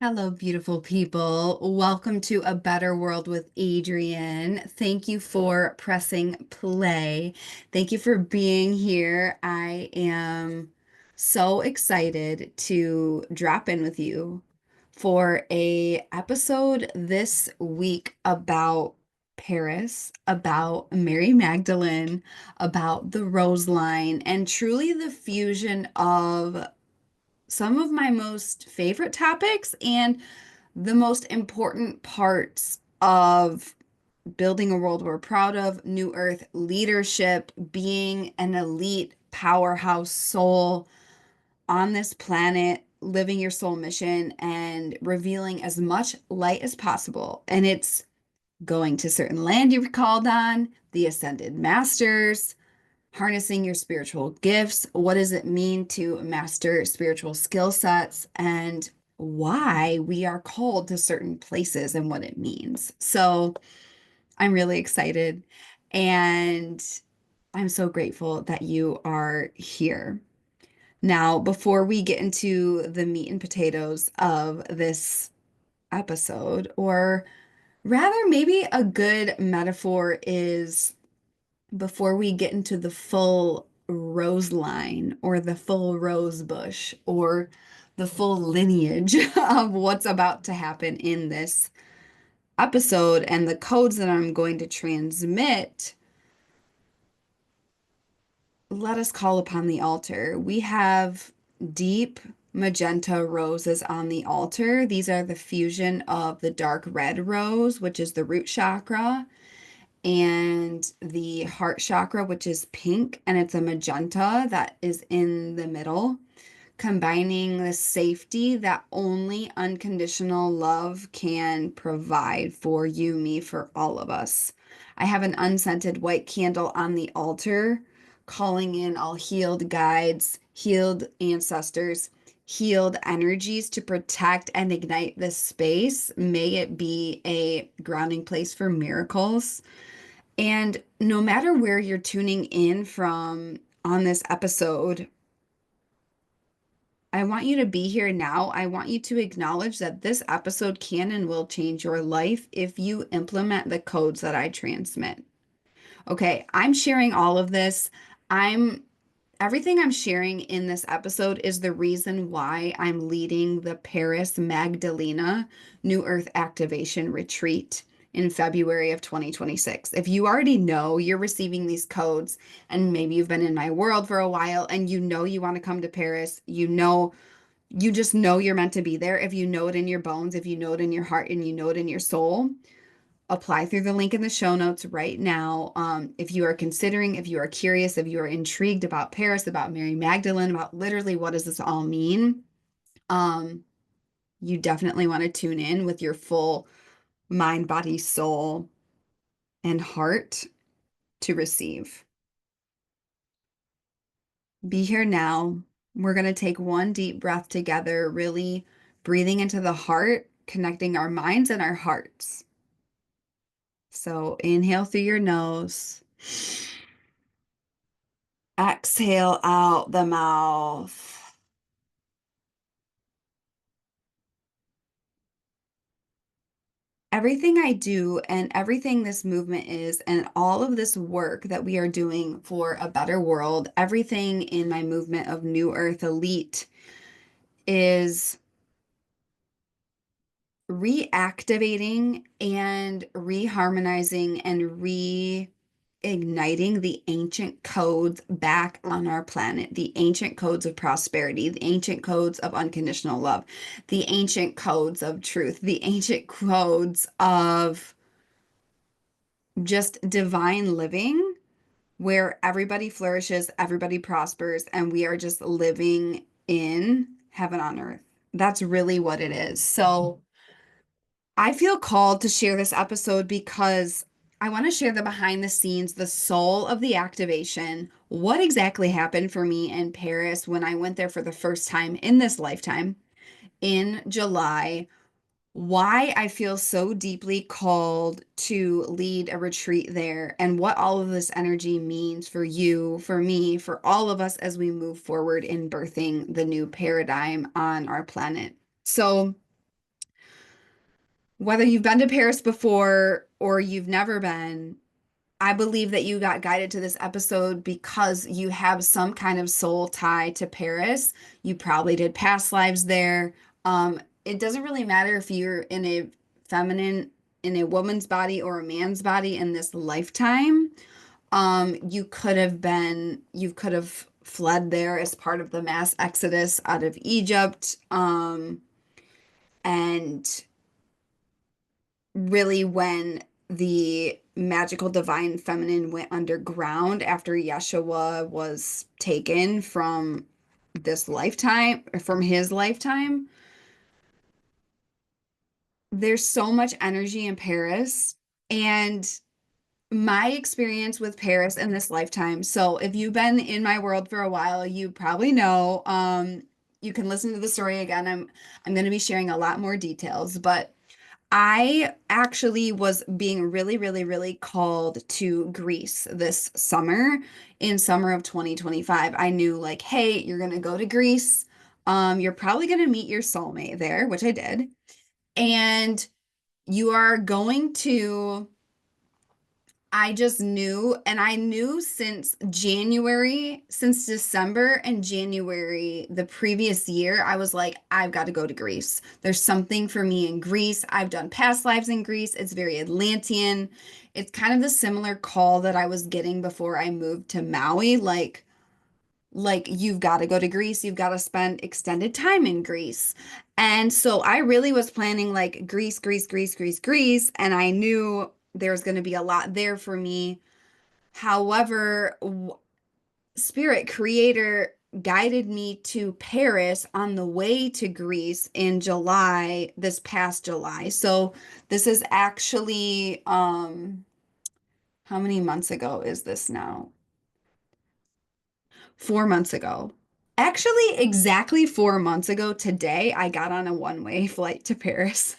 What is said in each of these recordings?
Hello, beautiful people. Welcome to A Better World with Adrienne. Thank you for pressing play. Thank you for being here. I am so excited to drop in with you for a episode this week about Paris, about Mary Magdalene, about the Roseline, and truly the fusion of some of my most favorite topics and the most important parts of building a world we're proud of, New Earth leadership, being an elite powerhouse soul on this planet, living your soul mission and revealing as much light as possible. And it's going to certain land you were called on, the ascended masters, harnessing your spiritual gifts. What does it mean to master spiritual skill sets and why we are called to certain places and what it means? So I'm really excited and I'm so grateful that you are here. Now, before we get into the meat and potatoes of this episode, or rather, maybe a good metaphor is before we get into the full rose line or the full rose bush or the full lineage of what's about to happen in this episode and the codes that I'm going to transmit, let us call upon the altar. We have deep magenta roses on the altar. These are the fusion of the dark red rose, which is the root chakra, and the heart chakra, which is pink, and it's a magenta that is in the middle, combining the safety that only unconditional love can provide for you, me, for all of us. I have an unscented white candle on the altar, calling in all healed guides, healed ancestors, healed energies to protect and ignite this space. May it be a grounding place for miracles. And no matter where you're tuning in from on this episode, I want you to be here now. I want you to acknowledge that this episode can and will change your life if you implement the codes that I transmit. Okay, I'm sharing all of this. I'm Everything I'm sharing in this episode is the reason why I'm leading the Paris Magdalena New Earth Activation Retreat in February of 2026. If you already know you're receiving these codes, and maybe you've been in my world for a while and you know you want to come to Paris, you just know you're meant to be there. If you know it in your bones, if you know it in your heart, and you know it in your soul, apply through the link in the show notes right now. If you are considering, if you are curious, if you are intrigued about Paris, about Mary Magdalene, about literally what does this all mean, um, you definitely want to tune in with your full mind, body, soul, and heart to receive. Be here now. We're going to take one deep breath together, really breathing into the heart, connecting our minds and our hearts. So inhale through your nose. Exhale out the mouth. Everything I do and everything this movement is, and all of this work that we are doing for a better world, everything in my movement of New Earth Elite is reactivating and reharmonizing and reigniting the ancient codes back on our planet, the ancient codes of prosperity, the ancient codes of unconditional love, the ancient codes of truth, the ancient codes of just divine living where everybody flourishes, everybody prospers, and we are just living in heaven on earth. That's really what it is. So, I feel called to share this episode because I want to share the behind the scenes, the soul of the activation, what exactly happened for me in Paris when I went there for the first time in this lifetime in July, why I feel so deeply called to lead a retreat there, and what all of this energy means for you, for me, for all of us as we move forward in birthing the new paradigm on our planet. So, Whether you've been to Paris before or you've never been, I believe that you got guided to this episode because you have some kind of soul tie to Paris. You probably did past lives there. It doesn't really matter if you're feminine, in a woman's body or a man's body in this lifetime. You could have fled there as part of the mass exodus out of Egypt. And really when the magical divine feminine went underground after Yeshua was taken from this lifetime, from his lifetime. There's so much energy in Paris. And my experience with Paris in this lifetime. So if you've been in my world for a while, you probably know. You can listen to the story again. I'm going to be sharing a lot more details, but I actually was being really, really, really called to Greece this summer, in summer of 2025. I knew like, hey, you're gonna go to Greece. You're probably gonna meet your soulmate there, which I did. And you are going to I just knew, and I knew since January, since December and January the previous year, I was like, I've got to go to Greece. There's something for me in Greece. I've done past lives in Greece. It's very Atlantean. It's kind of the similar call that I was getting before I moved to Maui, like you've got to go to Greece, you've got to spend extended time in Greece. And so I really was planning like Greece, Greece, Greece, Greece, Greece, and I knew there was going to be a lot there for me. However, Spirit Creator guided me to Paris on the way to Greece in July, this past July. So this is actually how many months ago is this now? 4 months ago. Actually, exactly 4 months ago today, I got on a one-way flight to Paris,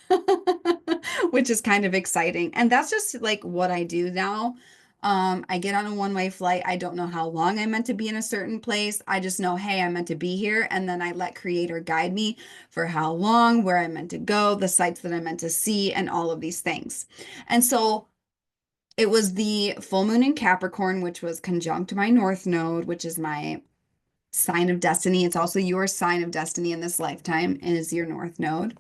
which is kind of exciting. And that's just like what I do now. I get on a one-way flight. I don't know how long I'm meant to be in a certain place. I just know, hey, I'm meant to be here. And then I let Creator guide me for how long, where I'm meant to go, the sites that I'm meant to see, and all of these things. And so it was the full moon in Capricorn, which was conjunct my North Node, which is my sign of destiny. It's also your sign of destiny in this lifetime is your North Node.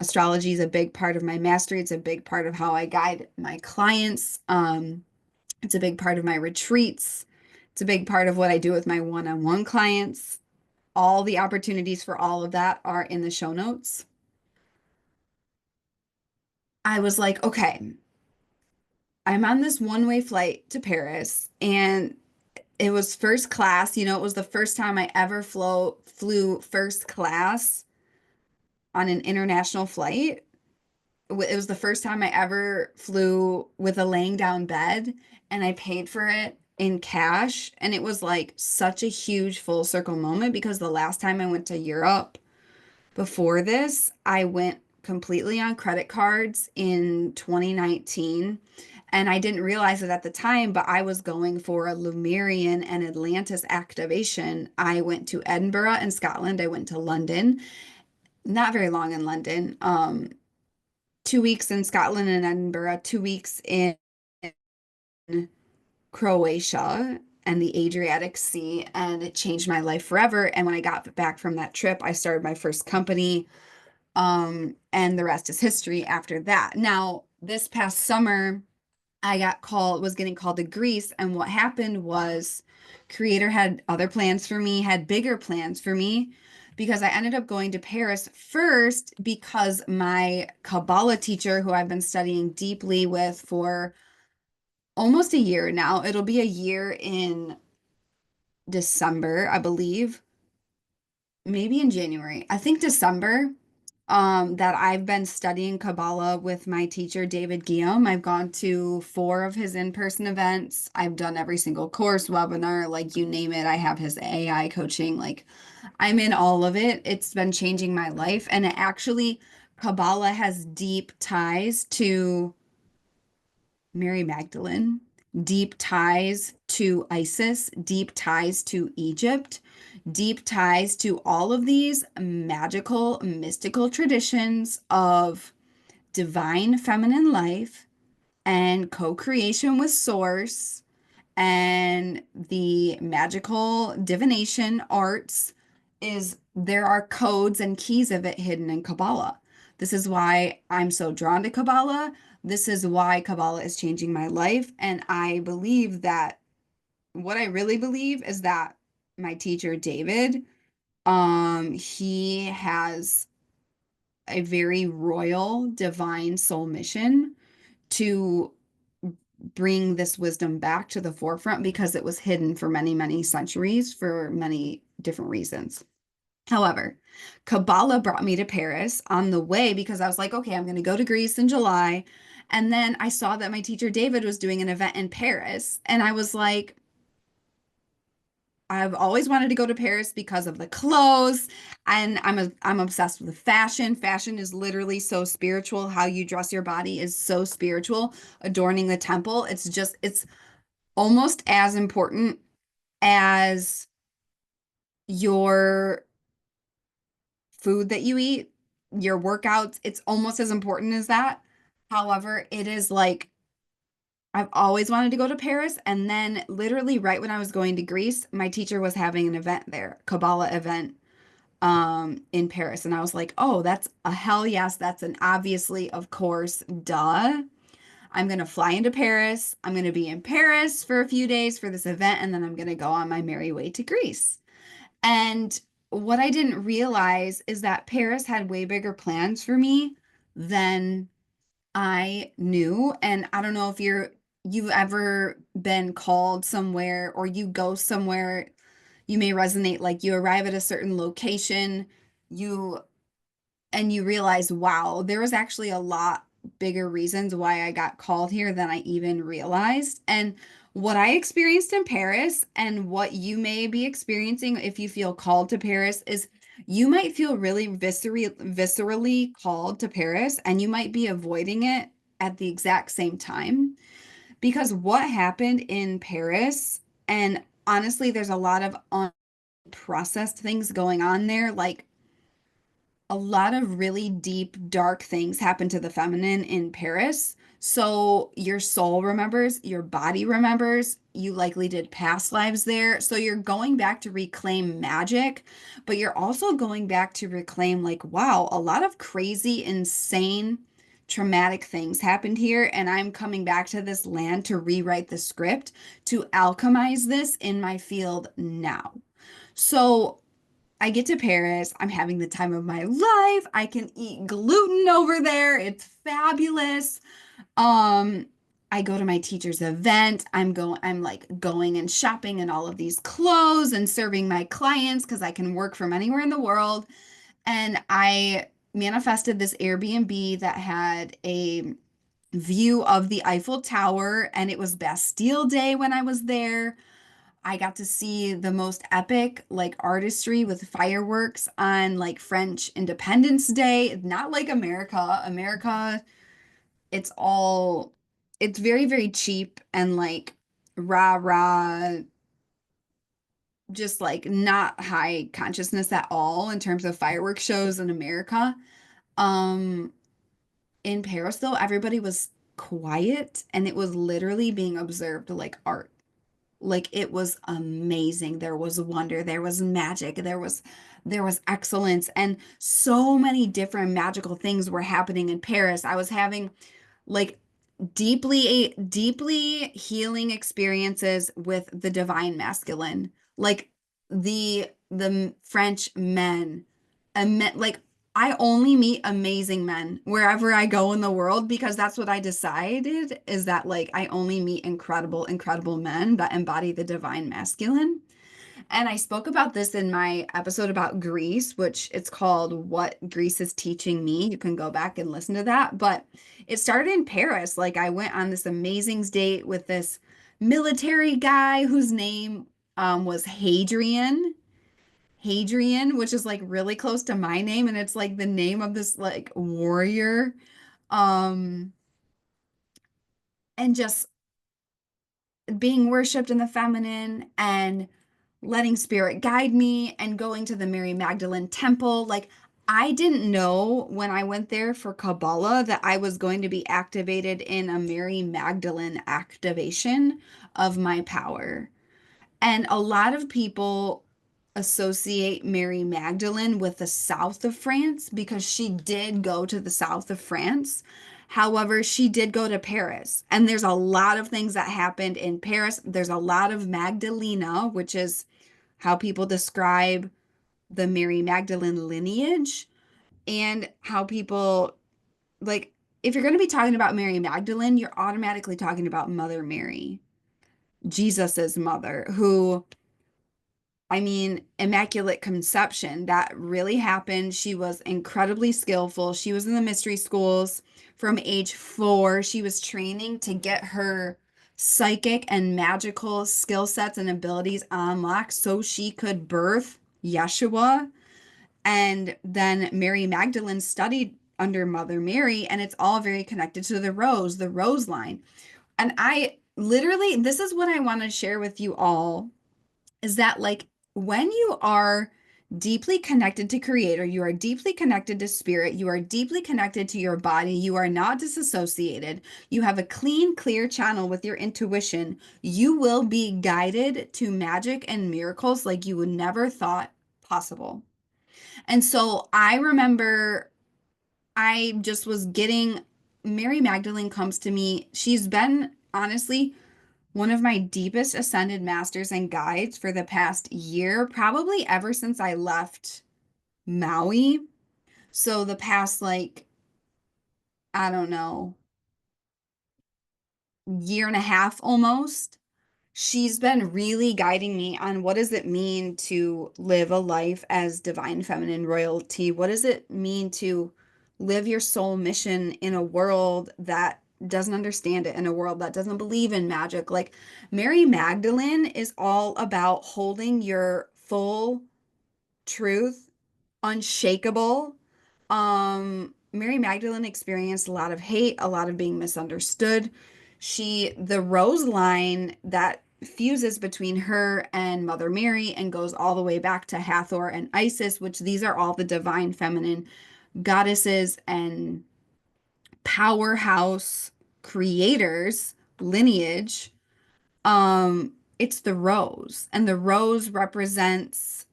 Astrology is a big part of my mastery. It's a big part of how I guide my clients. It's a big part of my retreats. It's a big part of what I do with my one-on-one clients. All the opportunities for all of that are in the show notes. I was like, okay, I'm on this one-way flight to Paris, and it was first class. It was the first time I ever flew first class on an international flight. It was the first time I ever flew with a laying down bed, and I paid for it in cash. And it was like such a huge full circle moment because the last time I went to Europe before this, I went completely on credit cards in 2019. And I didn't realize it at the time, but I was going for a Lemurian and Atlantis activation. I went to Edinburgh in Scotland. I went to London, not very long in London. 2 weeks in Scotland and Edinburgh, 2 weeks in Croatia and the Adriatic Sea, and it changed my life forever. And when I got back from that trip, I started my first company. And the rest is history after that. Now, this past summer, was getting called to Greece, and what happened was Creator had other plans for me, had bigger plans for me, because I ended up going to Paris first because my Kabbalah teacher, who I've been studying deeply with for almost a year now, it'll be a year in December, I believe, maybe in January. I think December. That I've been studying Kabbalah with my teacher, David Guillaume. I've gone to 4 of his in-person events. I've done every single course, webinar, like you name it. I have his AI coaching. Like I'm in all of it. It's been changing my life. And Kabbalah has deep ties to Mary Magdalene, deep ties to Isis, deep ties to Egypt, deep ties to all of these magical, mystical traditions of divine feminine life and co-creation with source and the magical divination arts is there are codes and keys of it hidden in Kabbalah. This is why I'm so drawn to Kabbalah. This is why Kabbalah is changing my life. And I believe that what I really believe is that my teacher, David, he has a very royal, divine soul mission to bring this wisdom back to the forefront because it was hidden for many, many centuries for many different reasons. However, Kabbalah brought me to Paris on the way because I was like, okay, I'm going to go to Greece in July. And then I saw that my teacher David was doing an event in Paris. And I was like, I've always wanted to go to Paris because of the clothes, and I'm obsessed with fashion. Fashion is literally so spiritual. How you dress your body is so spiritual. Adorning the temple, it's almost as important as your food that you eat, your workouts. It's almost as important as that. However, it is like I've always wanted to go to Paris. And then, literally, right when I was going to Greece, my teacher was having an event there, Kabbalah event in Paris. And I was like, oh, that's a hell yes. That's an obviously, of course, duh. I'm going to fly into Paris. I'm going to be in Paris for a few days for this event. And then I'm going to go on my merry way to Greece. And what I didn't realize is that Paris had way bigger plans for me than I knew. And I don't know if you've ever been called somewhere or you go somewhere, you may resonate like you arrive at a certain location, you and you realize, wow, there was actually a lot bigger reasons why I got called here than I even realized. And what I experienced in Paris and what you may be experiencing if you feel called to Paris is you might feel really viscerally called to Paris and you might be avoiding it at the exact same time. Because what happened in Paris, and honestly, there's a lot of unprocessed things going on there, like a lot of really deep, dark things happen to the feminine in Paris. So your soul remembers, your body remembers, you likely did past lives there. So you're going back to reclaim magic, but you're also going back to reclaim, like, wow, a lot of crazy, insane, traumatic things happened here. And I'm coming back to this land to rewrite the script, to alchemize this in my field now. So I get to Paris. I'm having the time of my life. I can eat gluten over there. It's fabulous. Um, I go to my teacher's event. I'm like going and shopping in all of these clothes and serving my clients because I can work from anywhere in the world. And I manifested this Airbnb that had a view of the Eiffel Tower, and it was Bastille Day when I was there. I got to see the most epic like artistry with fireworks on like French Independence Day. Not like America. America, it's all it's very, very cheap and like rah rah, just like not high consciousness at all in terms of fireworks shows in America. Um, in Paris though, everybody was quiet and it was literally being observed like art. Like it was amazing. There was wonder, there was magic, there was excellence, and so many different magical things were happening in Paris. I was having like deeply healing experiences with the divine masculine, like the French men. And like I only meet amazing men wherever I go in the world because that's what I decided is that like I only meet incredible men that embody the divine masculine. And I spoke about this in my episode about Greece, which it's called What Greece is Teaching Me. You can go back and listen to that. But it started in Paris. Like I went on this amazing date with this military guy whose name was Hadrian. Hadrian, which is like really close to my name, and it's like the name of this like warrior. Um, and just being worshipped in the feminine and letting spirit guide me and going to the Mary Magdalene temple. Like I didn't know when I went there for Kabbalah that I was going to be activated in a Mary Magdalene activation of my power. And a lot of people associate Mary Magdalene with the south of France because she did go to the south of France. However, she did go to Paris. And there's a lot of things that happened in Paris. There's a lot of Magdalena, which is how people describe the Mary Magdalene lineage, and how people like, if you're going to be talking about Mary Magdalene, you're automatically talking about Mother Mary, Jesus's mother, who, I mean, Immaculate Conception, that really happened. She was incredibly skillful. She was in the mystery schools from age 4. She was training to get her psychic and magical skill sets and abilities unlocked so she could birth Yeshua. And then Mary Magdalene studied under Mother Mary, and it's all very connected to the rose line. And I literally, this is what I want to share with you all, is that like when you are deeply connected to Creator, you are deeply connected to Spirit, you are deeply connected to your body, you are not disassociated, you have a clean, clear channel with your intuition, you will be guided to magic and miracles like you would never thought possible. And so I remember I just was getting, Mary Magdalene comes to me. She's been honestly one of my deepest ascended masters and guides for the past year, probably ever since I left Maui. So the past, like, I don't know, year and a half almost. She's been really guiding me on what does it mean to live a life as divine feminine royalty? What does it mean to live your soul mission in a world that doesn't understand it, in a world that doesn't believe in magic? Like Mary Magdalene is all about holding your full truth, unshakable. Mary Magdalene experienced a lot of hate, a lot of being misunderstood. The rose line that fuses between her and Mother Mary and goes all the way back to Hathor and Isis, which these are all the divine feminine goddesses and powerhouse creators lineage. It's the rose, and the rose represents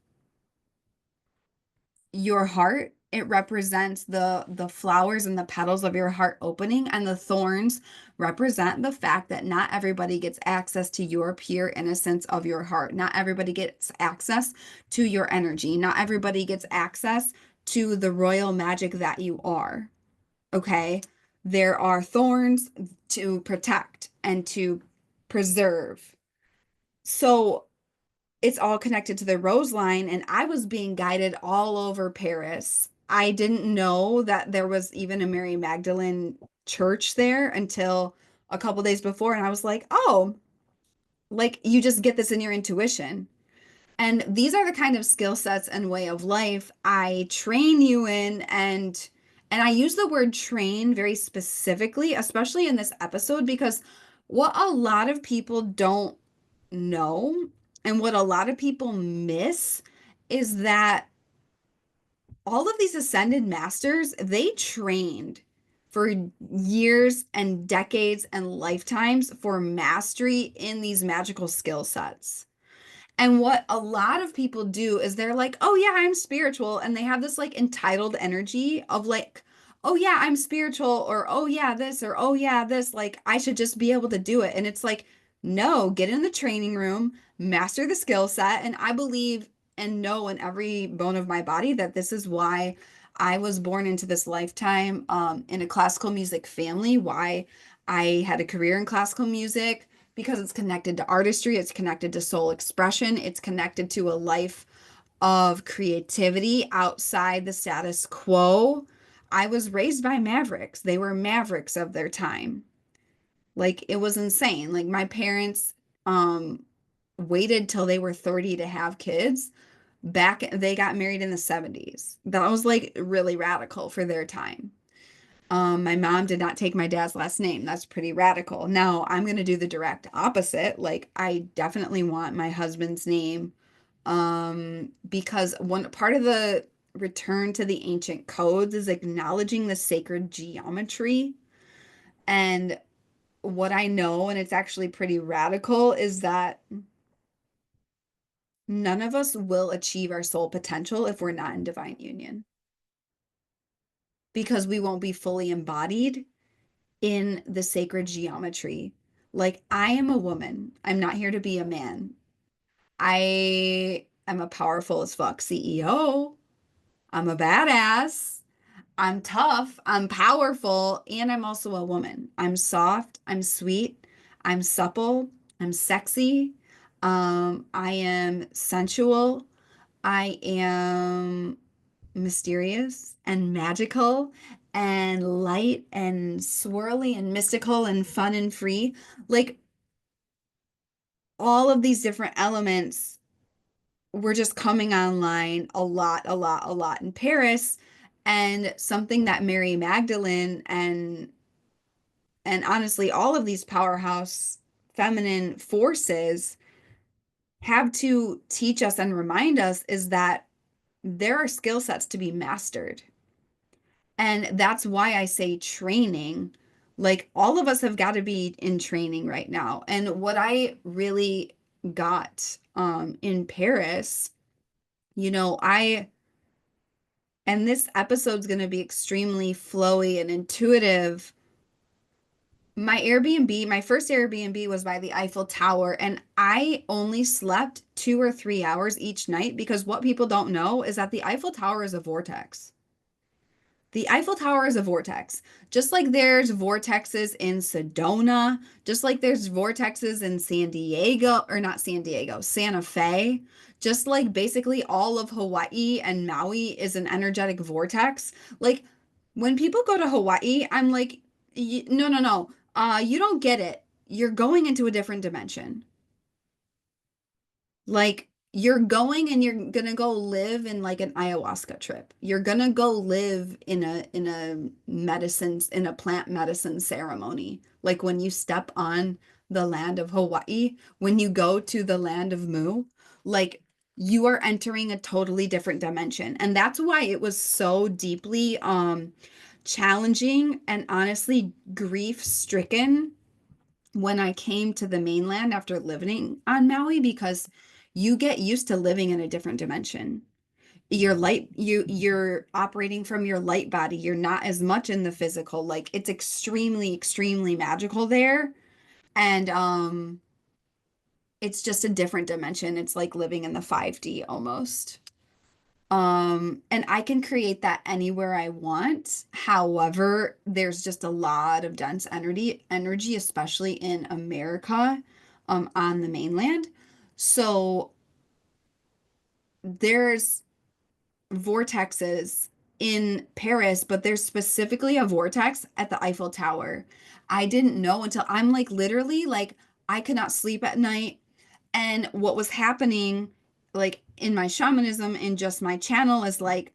your heart. It represents the flowers and the petals of your heart opening, and the thorns represent the fact that not everybody gets access to your pure innocence of your heart. Not everybody gets access to your energy. Not everybody gets access to the royal magic that you are. Okay? There are thorns to protect and to preserve. So it's all connected to the rose line, and I was being guided all over Paris. I didn't know that there was even a Mary Magdalene church there until a couple days before, and I was like, "Oh, like you just get this in your intuition." And these are the kind of skill sets and way of life I train you in, and I use the word train very specifically, especially in this episode, because what a lot of people don't know and what a lot of people miss is that all of these ascended masters, they trained for years and decades and lifetimes for mastery in these magical skill sets. And what a lot of people do is they're like, oh, yeah, I'm spiritual. And they have this like entitled energy of like, oh, yeah, I'm spiritual, or oh, yeah, this, or oh, yeah, this. Like, I should just be able to do it. And it's like, no, get in the training room, master the skill set. And I believe and know in every bone of my body that this is why I was born into this lifetime in a classical music family, why I had a career in classical music, because it's connected to artistry, it's connected to soul expression, it's connected to a life of creativity outside the status quo. I was raised by mavericks. They were mavericks of their time. Like it was insane. Like my parents um waited till they were 30 to have kids. Back they got married in the 70s. That was like really radical for their time. My mom did not take my dad's last name. That's pretty radical. Now I'm going to do the direct opposite. Like I definitely want my husband's name because one part of the return to the ancient codes, is acknowledging the sacred geometry. And what I know, and it's actually pretty radical, is that none of us will achieve our soul potential if we're not in divine union because we won't be fully embodied in the sacred geometry. Like, I am a woman. I'm not here to be a man. I am a powerful as fuck CEO. I'm a badass. I'm tough. I'm powerful. And I'm also a woman. I'm soft. I'm sweet. I'm supple. I'm sexy. I am sensual. I am mysterious and magical and light and swirly and mystical and fun and free. Like, all of these different elements were just coming online a lot, a lot, a lot in Paris. And something that Mary Magdalene and honestly all of these powerhouse feminine forces have to teach us and remind us is that there are skill sets to be mastered. And that's why I say training. Like, all of us have got to be in training right now. And what I really got in Paris, and this episode's going to be extremely flowy and intuitive. My first Airbnb was by the Eiffel Tower, and I only slept 2 or 3 hours each night because what people don't know is that the Eiffel Tower is a vortex. The Eiffel Tower is a vortex. Just like there's vortexes in Sedona, just like there's vortexes in San Diego, or not San Diego, Santa Fe, just like basically all of Hawaii and Maui is an energetic vortex. Like, when people go to Hawaii, I'm like, no, no, no. You don't get it. You're going into a different dimension. Like, you're going and you're gonna go live in like an ayahuasca trip. You're gonna go live in a plant medicine ceremony. Like, when you step on the land of Hawaii, when you go to the land of Mu, like, you are entering a totally different dimension. And that's why it was so deeply challenging and honestly grief-stricken when I came to the mainland after living on Maui, because you get used to living in a different dimension. You're operating from your light body. You're not as much in the physical. Like, it's extremely, extremely magical there. And it's just a different dimension. It's like living in the 5D almost. And I can create that anywhere I want. However, there's just a lot of dense energy, especially in America, on the mainland. So there's vortexes in Paris, but there's specifically a vortex at the Eiffel Tower. I didn't know until I'm like literally like I could not sleep at night. And what was happening like in my shamanism and just my channel is like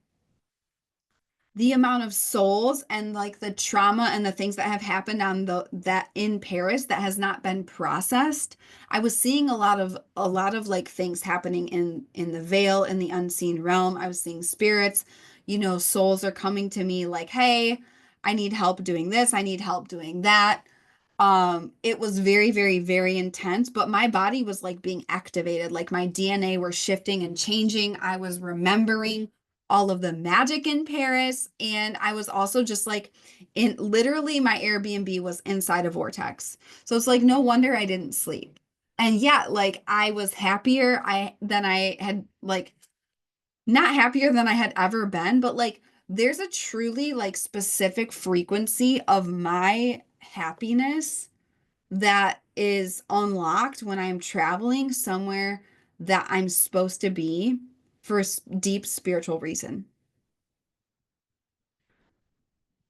the amount of souls and like the trauma and the things that have happened on the that in Paris that has not been processed. I was seeing a lot of like things happening in the veil, in the unseen realm. I was seeing spirits, souls are coming to me like, "Hey, I need help doing this. I need help doing that." It was very, very, very intense, but my body was like being activated, like my DNA were shifting and changing. I was remembering all of the magic in Paris, and I was also just like in literally my Airbnb was inside a vortex. So it's like no wonder I didn't sleep. And yeah, like I was happier I than I had like not happier than I had ever been, but like there's a truly like specific frequency of my happiness that is unlocked when I'm traveling somewhere that I'm supposed to be for a deep spiritual reason.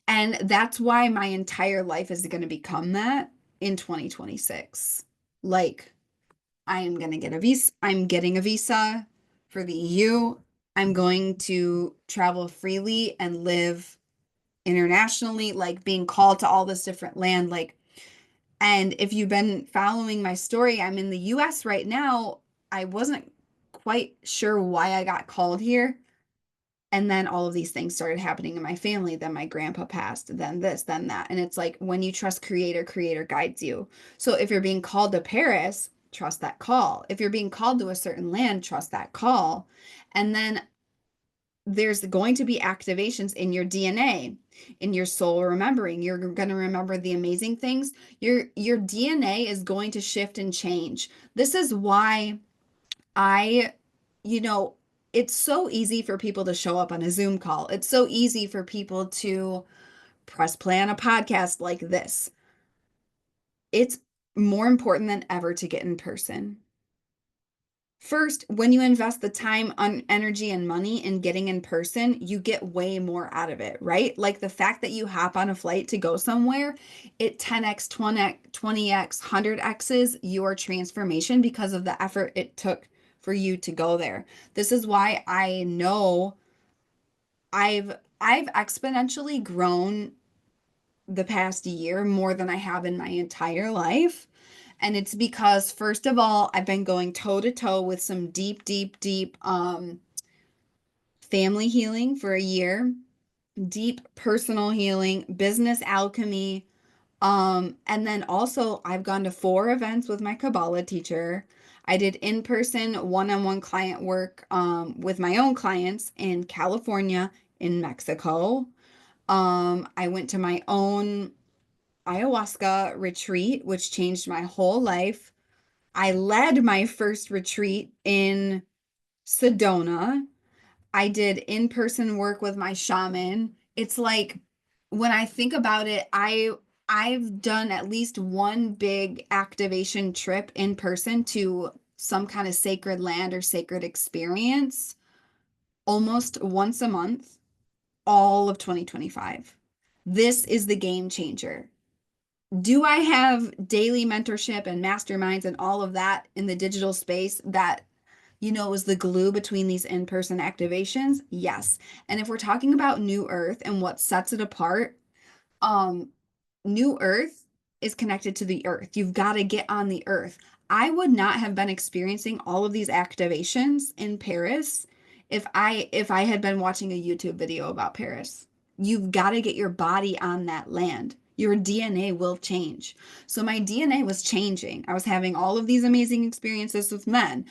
And that's why my entire life is going to become that in 2026. Like, I am going to get a visa. I'm getting a visa for the EU. I'm going to travel freely and live internationally, like being called to all this different land. Like, and if you've been following my story, I'm in the US right now. I wasn't quite sure why I got called here. And then all of these things started happening in my family. Then my grandpa passed, then this, then that. And it's like when you trust creator, creator guides you. So if you're being called to Paris, trust that call. If you're being called to a certain land, trust that call. And then there's going to be activations in your DNA, in your soul remembering. You're going to remember the amazing things. Your DNA is going to shift and change. This is why I, you know, it's so easy for people to show up on a Zoom call. It's so easy for people to press play on a podcast like this. It's more important than ever to get in person. First, when you invest the time on energy and money in getting in person, you get way more out of it, right? Like the fact that you hop on a flight to go somewhere, it 10x, 20x, 100x's your transformation because of the effort it took for you to go there. This is why I know I've exponentially grown the past year more than I have in my entire life. And it's because, first of all, I've been going toe to toe with some deep, deep, deep family healing for a year, deep personal healing, business alchemy. And then also, I've gone to 4 events with my Kabbalah teacher. I did in person, one on one client work with my own clients in California, in Mexico. I went to my own ayahuasca retreat, which changed my whole life. I led my first retreat in Sedona. I did in-person work with my shaman. It's like when I think about it, I've done at least one big activation trip in person to some kind of sacred land or sacred experience almost once a month, all of 2025. This is the game changer. Do I have daily mentorship and masterminds and all of that in the digital space that, is the glue between these in-person activations? Yes. And if we're talking about New Earth and what sets it apart, um, New Earth is connected to the earth. You've got to get on the earth. I would not have been experiencing all of these activations in Paris if I had been watching a YouTube video about Paris. You've got to get your body on that land. Your DNA will change. So my DNA was changing. I was having all of these amazing experiences with men.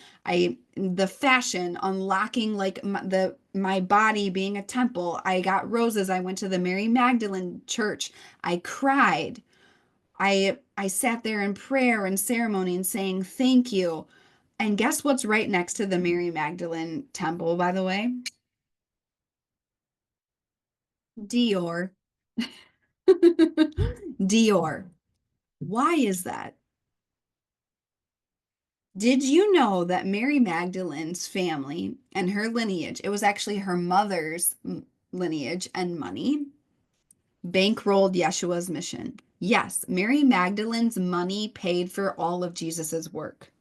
The fashion, unlocking like my body being a temple. I got roses. I went to the Mary Magdalene church. I cried. I sat there in prayer and ceremony and saying thank you. And guess what's right next to the Mary Magdalene temple, by the way? Dior. Dior. Why is that? Did you know that Mary Magdalene's family and her lineage, it was actually her mother's lineage and money, bankrolled Yeshua's mission? Yes, Mary Magdalene's money paid for all of Jesus's work.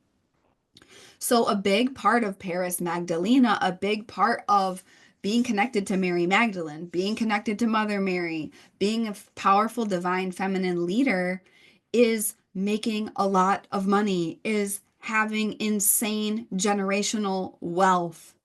So a big part of Paris Magdalena, a big part of being connected to Mary Magdalene, being connected to Mother Mary, being a powerful divine feminine leader is making a lot of money, is having insane generational wealth.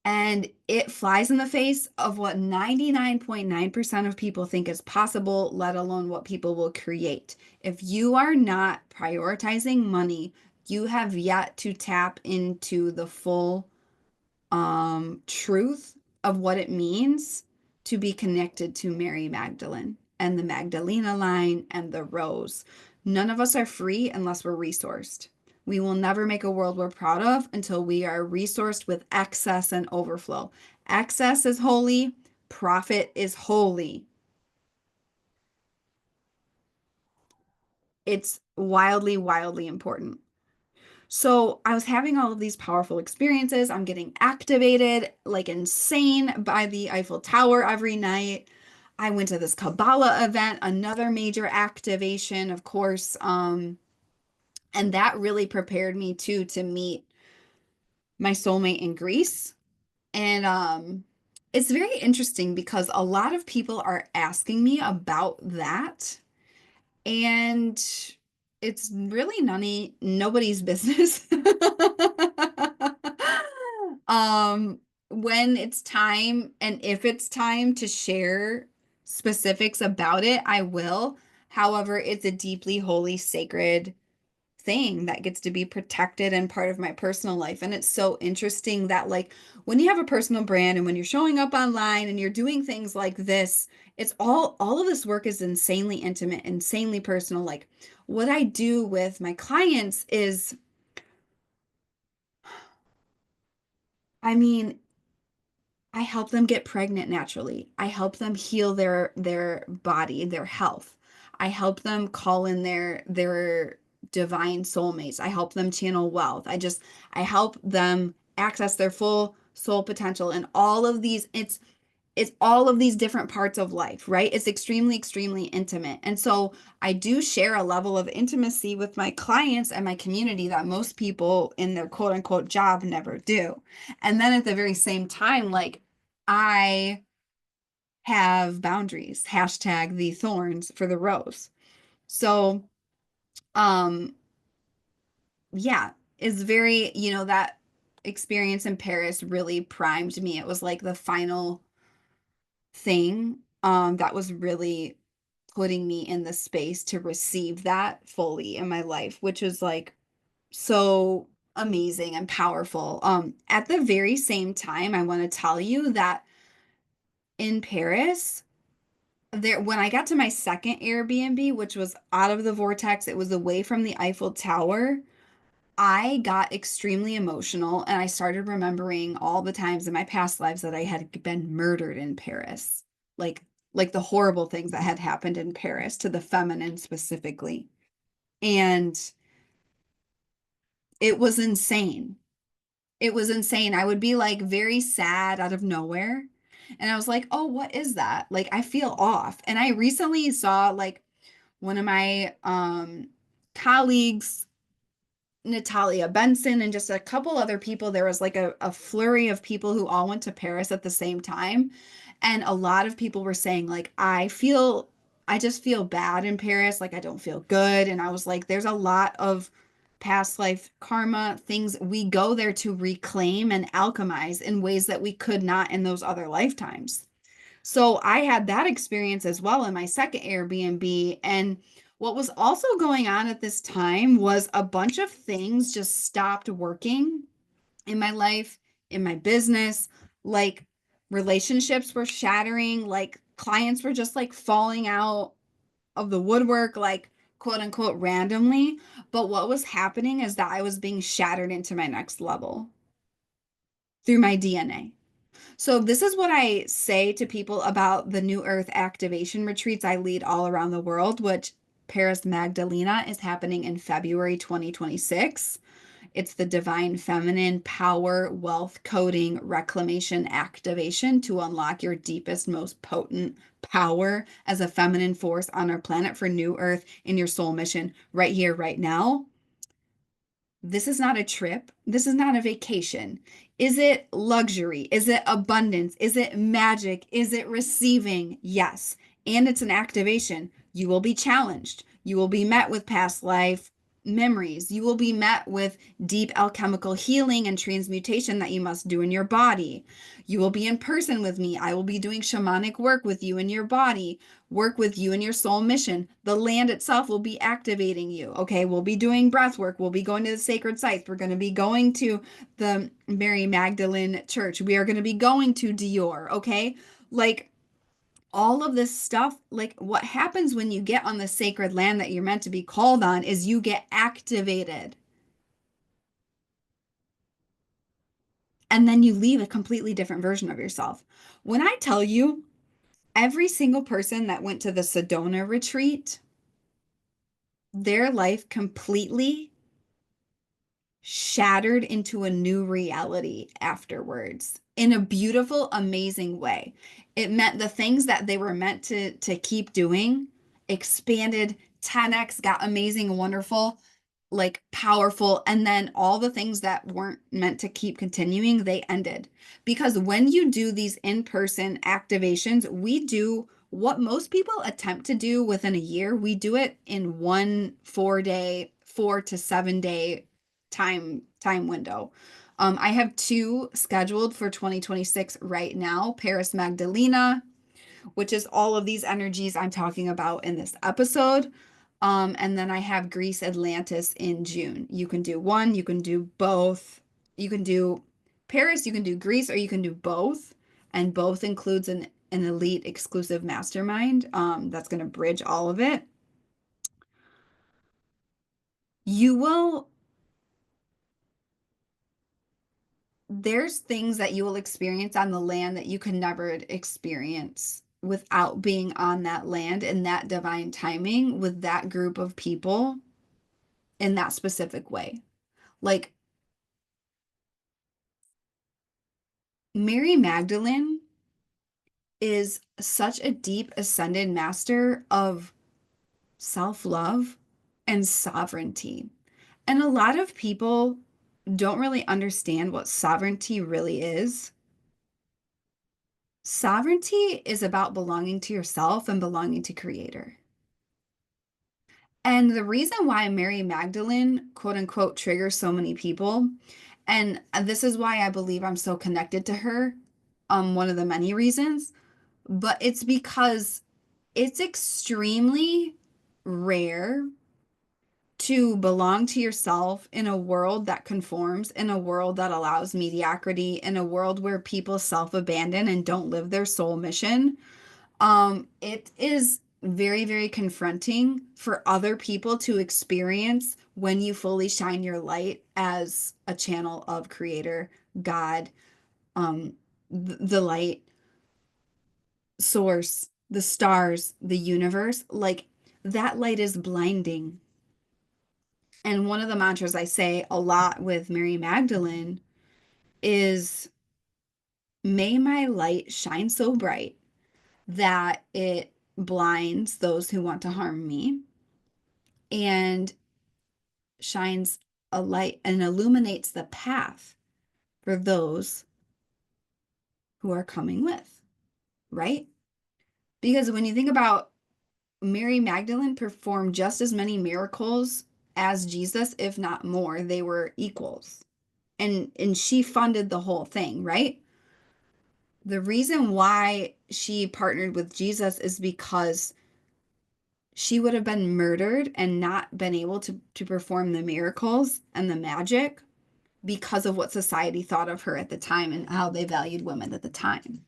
And it flies in the face of what 99.9% of people think is possible, let alone what people will create. If you are not prioritizing money, you have yet to tap into the full truth of what it means to be connected to Mary Magdalene and the Magdalena line and the rose. None of us are free unless we're resourced. We will never make a world we're proud of until we are resourced with excess and overflow. Excess is holy, profit is holy. It's wildly, wildly important. So I was having all of these powerful experiences. I'm getting activated like insane by the Eiffel Tower every night. I went to this Kabbalah event, another major activation, of course. And that really prepared me too to meet my soulmate in Greece. And it's very interesting because a lot of people are asking me about that. And it's really nobody's business. Um, when it's time and if it's time to share specifics about it, I will. However, it's a deeply holy, sacred thing that gets to be protected and part of my personal life. And it's so interesting that, like, when you have a personal brand and when you're showing up online and you're doing things like this, it's all of this work is insanely intimate, insanely personal. Like, what I do with my clients is, I mean, I help them get pregnant naturally. I help them heal their body, their health. I help them call in their divine soulmates. I help them channel wealth. I help them access their full soul potential and all of these it's all of these different parts of life, right? It's extremely, extremely intimate. And so I do share a level of intimacy with my clients and my community that most people in their quote unquote job never do. And then at the very same time, like, I have boundaries, hashtag the thorns for the rose. So, um, yeah, it's very, that experience in Paris really primed me. It was like the final thing that was really putting me in the space to receive that fully in my life, which was like so amazing and powerful. At the very same time, I want to tell you that in Paris, there when I got to my second Airbnb, which was out of the vortex, it was away from the Eiffel Tower. I got extremely emotional and I started remembering all the times in my past lives that I had been murdered in Paris. Like like the horrible things that had happened in Paris to the feminine specifically. And it was insane. It was insane. I would be like very sad out of nowhere. And I was like, "Oh, what is that?" Like I feel off. And I recently saw like one of my colleagues, Natalia Benson, and just a couple other people. There was like a flurry of people who all went to Paris at the same time. And a lot of people were saying, like, I just feel bad in Paris. Like, I don't feel good. And I was like, there's a lot of past life karma things we go there to reclaim and alchemize in ways that we could not in those other lifetimes. So I had that experience as well in my second Airbnb. And what was also going on at this time was a bunch of things just stopped working in my life, in my business. Like relationships were shattering, like clients were just like falling out of the woodwork, like quote unquote randomly. But what was happening is that I was being shattered into my next level through my DNA. So, this is what I say to people about the New Earth activation retreats I lead all around the world, which Paris Magdalena is happening in February 2026. It's the divine feminine power, wealth, coding, reclamation, activation to unlock your deepest, most potent power as a feminine force on our planet for New Earth in your soul mission right here, right now. This is not a trip. This is not a vacation. Is it luxury? Is it abundance? Is it magic? Is it receiving? Yes. And it's an activation. You will be challenged. You will be met with past life memories. You will be met with deep alchemical healing and transmutation that you must do in your body. You will be in person with me. I will be doing shamanic work with you in your body, work with you in your soul mission. The land itself will be activating you. Okay, we'll be doing breath work. We'll be going to the sacred sites. We're going to be going to the Mary Magdalene Church. We are going to be going to Dior. Okay, like all of this stuff, like what happens when you get on the sacred land that you're meant to be called on is you get activated and then you leave a completely different version of yourself. When I tell you, every single person that went to the Sedona retreat, their life completely shattered into a new reality afterwards in a beautiful, amazing way. It meant the things that they were meant to keep doing expanded 10x, got amazing, wonderful, like powerful, and then all the things that weren't meant to keep continuing, they ended. Because when you do these in-person activations, we do what most people attempt to do within a year, we do it in one 4 to 7 day time window. I have two scheduled for 2026 right now. Paris Magdalena, which is all of these energies I'm talking about in this episode. And then I have Greece Atlantis in June. You can do one, you can do both. You can do Paris, you can do Greece, or you can do both. And both includes an elite exclusive mastermind that's going to bridge all of it. You will, there's things that you will experience on the land that you can never experience without being on that land in that divine timing with that group of people in that specific way. Like Mary Magdalene is such a deep ascended master of self love and sovereignty. And a lot of people don't really understand what sovereignty really is. Sovereignty is about belonging to yourself and belonging to Creator. And the reason why Mary Magdalene, quote unquote, triggers so many people, and this is why I believe I'm so connected to her, one of the many reasons, but it's because it's extremely rare to belong to yourself in a world that conforms, in a world that allows mediocrity, in a world where people self-abandon and don't live their soul mission. It is very, very confronting for other people to experience when you fully shine your light as a channel of Creator, God, um, the light, source, the stars, the universe. Like that light is blinding. And one of the mantras I say a lot with Mary Magdalene is, may my light shine so bright that it blinds those who want to harm me and shines a light and illuminates the path for those who are coming with, right? Because when you think about Mary Magdalene performed just as many miracles as Jesus, if not more, they were equals. And she funded the whole thing, right? The reason why she partnered with Jesus is because she would have been murdered and not been able to perform the miracles and the magic because of what society thought of her at the time and how they valued women at the time.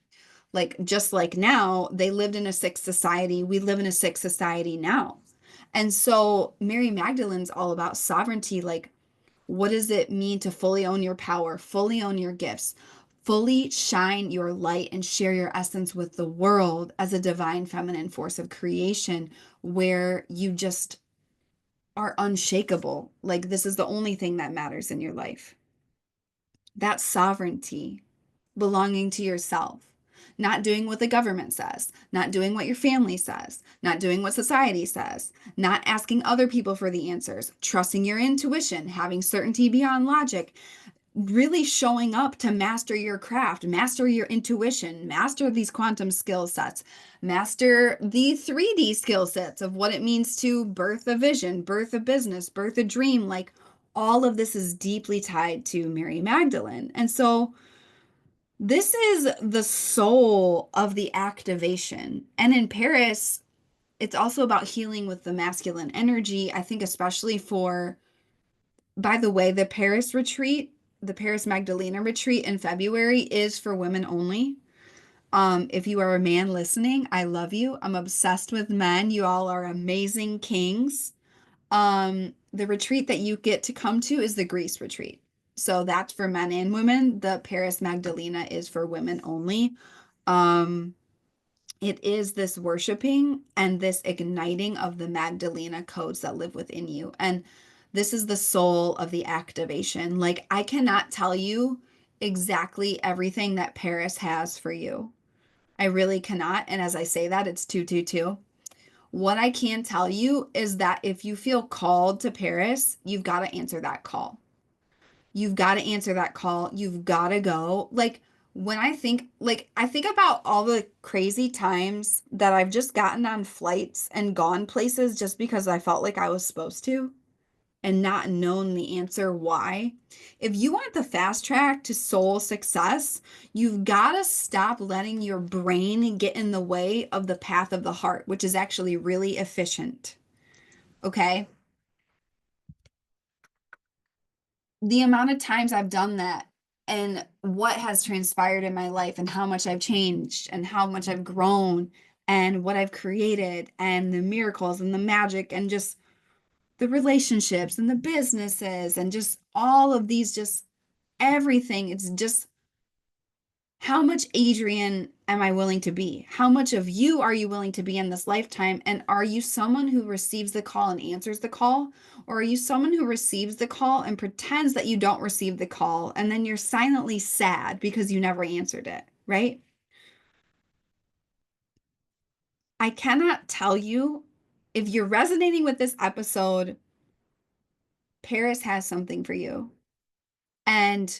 Like, just like now, they lived in a sick society. We live in a sick society now. And so Mary Magdalene's all about sovereignty. Like, what does it mean to fully own your power, fully own your gifts, fully shine your light and share your essence with the world as a divine feminine force of creation where you just are unshakable? Like, this is the only thing that matters in your life. That's sovereignty, belonging to yourself, not doing what the government says, not doing what your family says, not doing what society says, not asking other people for the answers, trusting your intuition, having certainty beyond logic, really showing up to master your craft, master your intuition, master these quantum skill sets, master the 3D skill sets of what it means to birth a vision, birth a business, birth a dream. Like all of this is deeply tied to Mary Magdalene. And so this is the soul of the activation. And in Paris, it's also about healing with the masculine energy. I think, especially for, by the way, the Paris retreat, the Paris Magdalena retreat in February is for women only. If you are a man listening, I love you. I'm obsessed with men. You all are amazing kings. The retreat that you get to come to is the Greece retreat. So that's for men and women. The Paris Magdalena is for women only. Um, it is this worshiping and this igniting of the Magdalena codes that live within you. And this is the soul of the activation. Like, I cannot tell you exactly everything that Paris has for you. I really cannot. And as I say that, it's 222. What I can tell you is that if you feel called to Paris, you've got to answer that call. You've got to answer that call. You've got to go. Like, when I think about all the crazy times that I've just gotten on flights and gone places just because I felt like I was supposed to. and not known the answer why. If you want the fast track to soul success, you've got to stop letting your brain get in the way of the path of the heart, which is actually really efficient. Okay? The amount of times I've done that and what has transpired in my life and how much I've changed and how much I've grown and what I've created and the miracles and the magic and just the relationships and the businesses and just all of these, just everything. It's just, how much Adrian am I willing to be? How much of you are you willing to be in this lifetime? And are you someone who receives the call and answers the call? Or are you someone who receives the call and pretends that you don't receive the call? And then you're silently sad because you never answered it, right? I cannot tell you, if you're resonating with this episode, Paris has something for you. And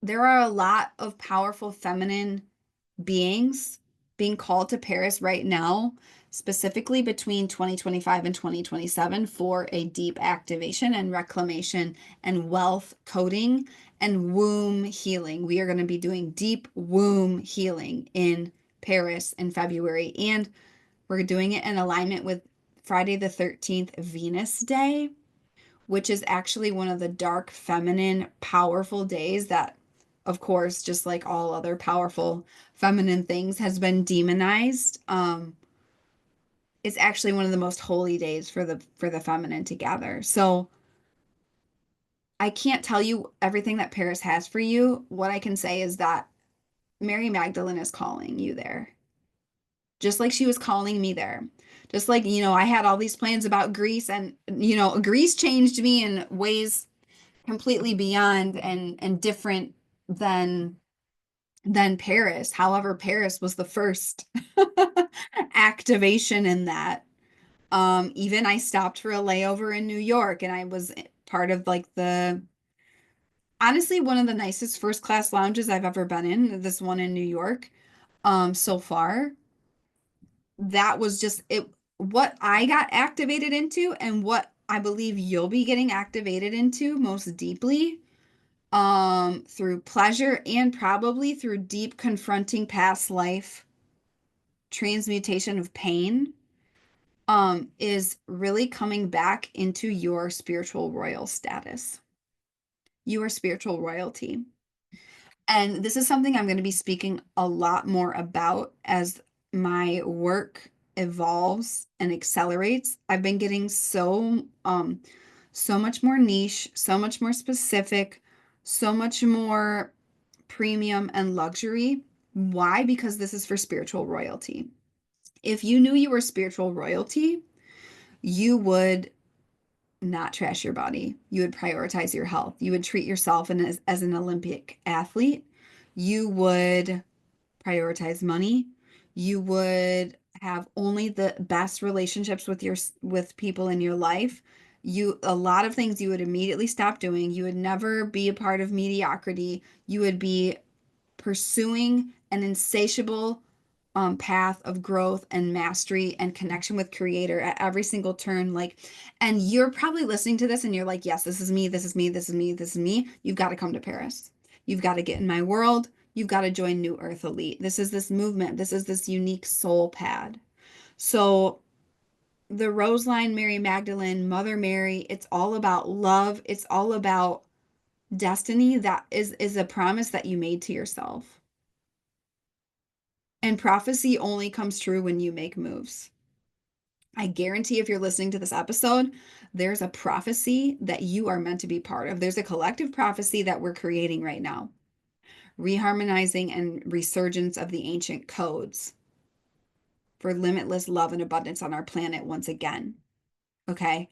there are a lot of powerful feminine beings being called to Paris right now, specifically between 2025 and 2027, for a deep activation and reclamation and wealth coding and womb healing. We are going to be doing deep womb healing in Paris in February, and we're doing it in alignment with Friday the 13th, Venus Day, which is actually one of the dark feminine powerful days that, of course, just like all other powerful feminine things, has been demonized. It's actually one of the most holy days for the feminine to gather. So I can't tell you everything that Paris has for you. What I can say is that Mary Magdalene is calling you there, just like she was calling me there. Just like, I had all these plans about Greece, and Greece changed me in ways completely beyond and different than Paris. However, Paris was the first activation in that. Even I stopped for a layover in New York, and I was part of like the honestly one of the nicest first class lounges I've ever been in, this one in New York, so far. That was just it, what I got activated into and what I believe you'll be getting activated into most deeply, through pleasure and probably through deep confronting past life transmutation of pain, is really coming back into your spiritual royal status. You are spiritual royalty. And this is something I'm going to be speaking a lot more about as my work evolves and accelerates. I've been getting so much more niche, so much more specific, so much more premium and luxury. Why? Because this is for spiritual royalty. If you knew you were spiritual royalty, you would not trash your body. You would prioritize your health. You would treat yourself as an Olympic athlete. You would prioritize money. You would have only the best relationships with people in your life. A lot of things you would immediately stop doing. You would never be a part of mediocrity. You would be pursuing an insatiable path of growth and mastery and connection with creator at every single turn. Like, and you're probably listening to this and you're like, yes, this is me, this is me, this is me, this is me. You've got to come to Paris. You've got to get in my world. You've got to join New Earth Elite. This is this movement. This is this unique soul pad. So the Roseline, Mary Magdalene, Mother Mary, it's all about love. It's all about destiny. That is a promise that you made to yourself. And prophecy only comes true when you make moves. I guarantee if you're listening to this episode, there's a prophecy that you are meant to be part of. There's a collective prophecy that we're creating right now, reharmonizing and resurgence of the ancient codes for limitless love and abundance on our planet once again. Okay.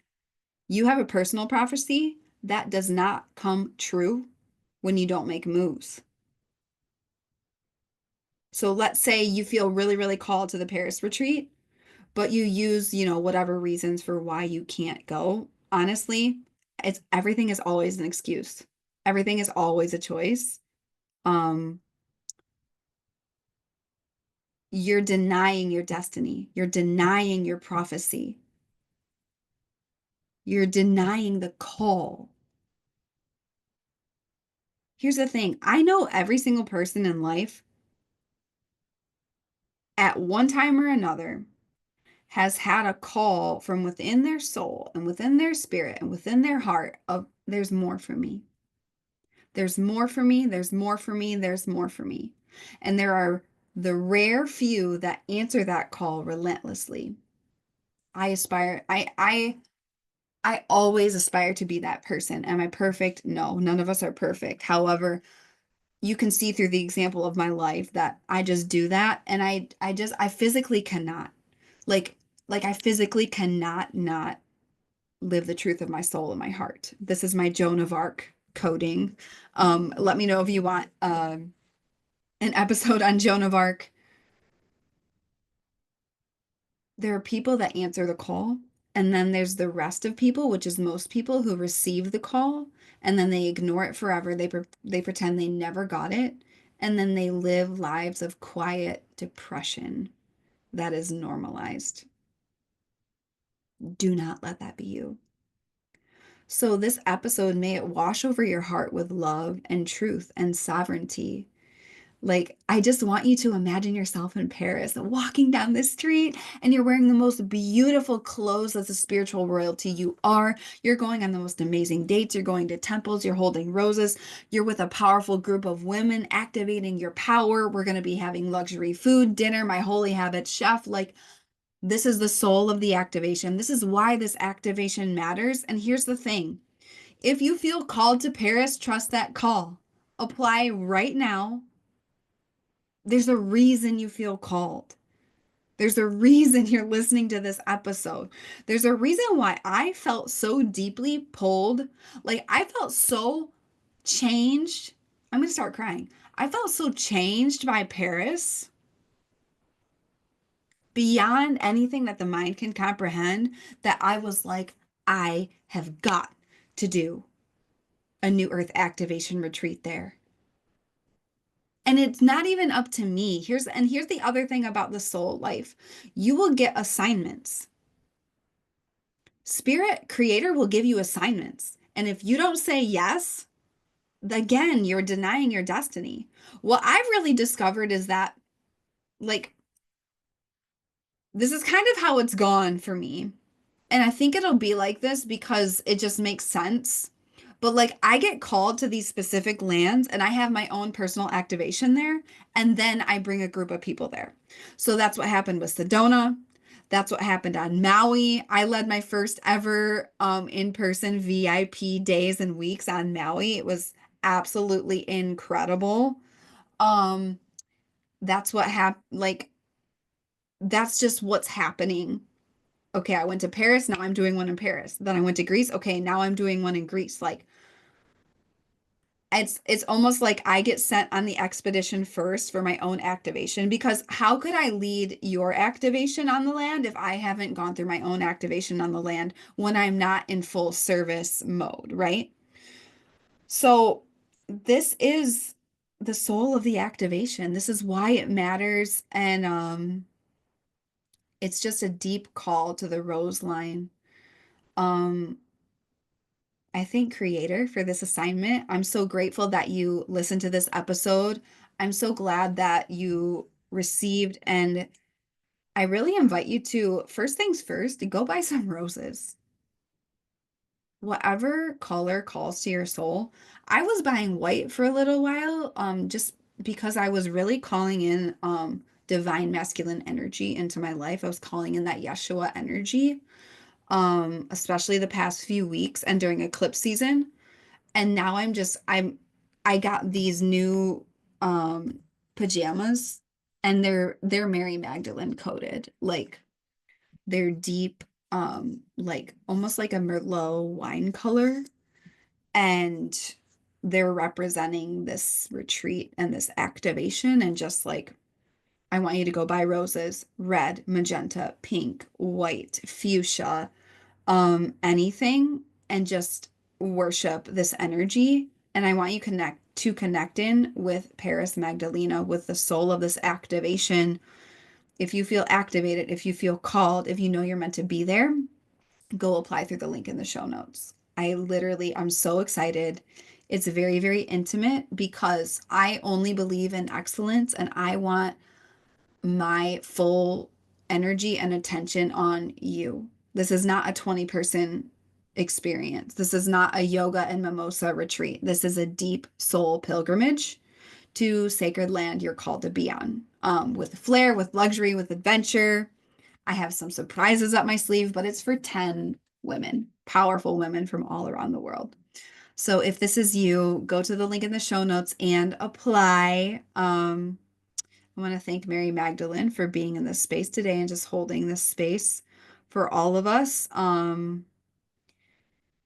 You have a personal prophecy that does not come true when you don't make moves. So let's say you feel really, really called to the Paris retreat, but you use, whatever reasons for why you can't go. Honestly, it's everything is always an excuse. Everything is always a choice. Um, you're denying your destiny. You're denying your prophecy. You're denying the call. Here's the thing. I know every single person in life at one time or another has had a call from within their soul and within their spirit and within their heart of there's more for me. There's more for me. There's more for me. There's more for me. And there are the rare few that answer that call relentlessly. I aspire, I always aspire to be that person. Am I perfect? No, none of us are perfect. However, you can see through the example of my life that I just do that and I physically cannot. Like like I physically cannot not live the truth of my soul and my heart. This is my Joan of Arc coding. Let me know if you want an episode on Joan of Arc. There are people that answer the call, and then there's the rest of people, which is most people who receive the call and then they ignore it forever. They pretend they never got it, and then they live lives of quiet depression that is normalized. Do not let that be you. So this episode, may it wash over your heart with love and truth and sovereignty. Like, I just want you to imagine yourself in Paris walking down the street and you're wearing the most beautiful clothes as a spiritual royalty you are. You're going on the most amazing dates. You're going to temples. You're holding roses. You're with a powerful group of women activating your power. We're going to be having luxury food, dinner, my holy habit chef. Like, this is the soul of the activation. This is why this activation matters. And here's the thing. If you feel called to Paris, trust that call. Apply right now. There's a reason you feel called. There's a reason you're listening to this episode. There's a reason why I felt so deeply pulled. Like, I felt so changed. I'm going to start crying. I felt so changed by Paris beyond anything that the mind can comprehend that I was like, I have got to do a New Earth activation retreat there. And it's not even up to me. Here's the other thing about the soul life. You will get assignments. Spirit creator will give you assignments. And if you don't say yes, again, you're denying your destiny. What I've really discovered is that, like, this is kind of how it's gone for me. And I think it'll be like this because it just makes sense. But like, I get called to these specific lands and I have my own personal activation there. And then I bring a group of people there. So that's what happened with Sedona. That's what happened on Maui. I led my first ever in-person VIP days and weeks on Maui. It was absolutely incredible. Um, that's what happened. Like, that's just what's happening. Okay, I went to Paris, now I'm doing one in Paris. Then I went to Greece. Okay, now I'm doing one in Greece. Like, it's almost like I get sent on the expedition first for my own activation, because how could I lead your activation on the land if I haven't gone through my own activation on the land when I'm not in full service mode, right? So this is the soul of the activation. This is why it matters, and it's just a deep call to the rose line. Um I thank Creator for this assignment. I'm so grateful that you listened to this episode. I'm so glad that you received, and I really invite you to, first things first, to go buy some roses. Whatever color calls to your soul. I was buying white for a little while, just because I was really calling in divine masculine energy into my life. I was calling in that Yeshua energy, especially the past few weeks and during eclipse season. And now I got these new um pajamas, and they're Mary Magdalene coated. Like, they're deep, like almost like a Merlot wine color, and they're representing this retreat and this activation. And just like, I want you to go buy roses, red, magenta, pink, white, fuchsia, anything, and just worship this energy. And I want you connect in with Paris Magdalena, with the soul of this activation. If you feel activated, if you feel called, if you know you're meant to be there, go apply through the link in the show notes. I'm so excited. It's very, very intimate because I only believe in excellence and I want my full energy and attention on you. This is not a 20-person experience. This is not a yoga and mimosa retreat. This is a deep soul pilgrimage to sacred land you're called to be on, with flair, with luxury, with adventure. I have some surprises up my sleeve, but it's for 10 women, powerful women from all around the world. So if this is you, go to the link in the show notes and apply. I want to thank Mary Magdalene for being in this space today and just holding this space for all of us.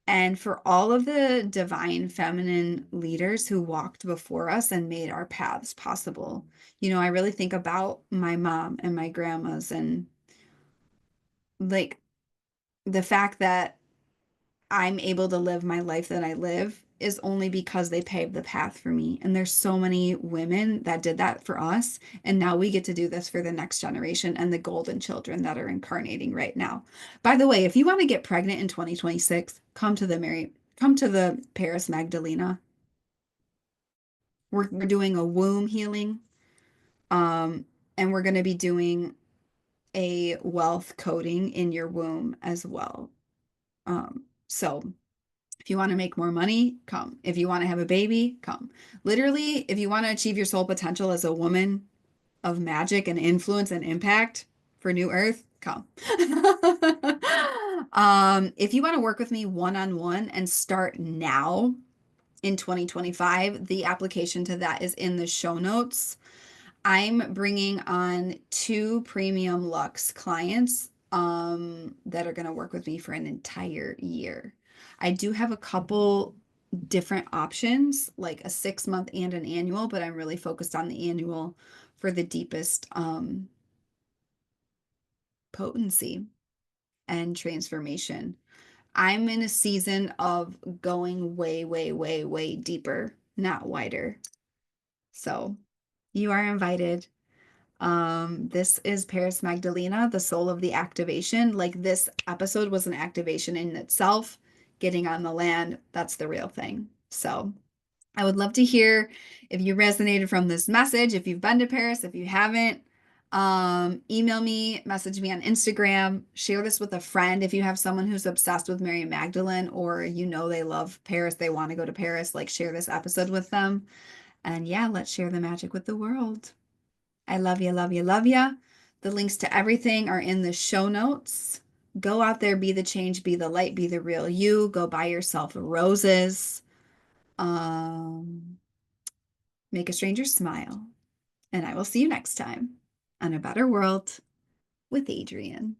And for all of the divine feminine leaders who walked before us and made our paths possible. I really think about my mom and my grandmas and like the fact that I'm able to live my life that I live is only because they paved the path for me. And there's so many women that did that for us. And now we get to do this for the next generation and the golden children that are incarnating right now. By the way, if you want to get pregnant in 2026, come to the Paris Magdalena. We're doing a womb healing. Um, and we're going to be doing a wealth coding in your womb as well. So if you want to make more money, come. If you want to have a baby, come. Literally, if you want to achieve your soul potential as a woman of magic and influence and impact for New Earth, come. If you want to work with me one-on-one and start now in 2025, the application to that is in the show notes. I'm bringing on 2 premium luxe clients that are going to work with me for an entire year. I do have a couple different options, like a 6-month and an annual, but I'm really focused on the annual for the deepest potency and transformation. I'm in a season of going way, way, way, way deeper, not wider. So you are invited. This is Paris Magdalena, the soul of the activation. Like this episode was an activation in itself. Getting on the land, that's the real thing. So I would love to hear if you resonated from this message, if you've been to Paris, if you haven't, email me, message me on Instagram, share this with a friend. If you have someone who's obsessed with Mary Magdalene or they love Paris, they want to go to Paris, like share this episode with them. And yeah, let's share the magic with the world. I love you, love you, love you. The links to everything are in the show notes. Go out there, be the change, be the light, be the real you. Go buy yourself roses. Um, Make a stranger smile. And I will see you next time on A Better World with Adrienne.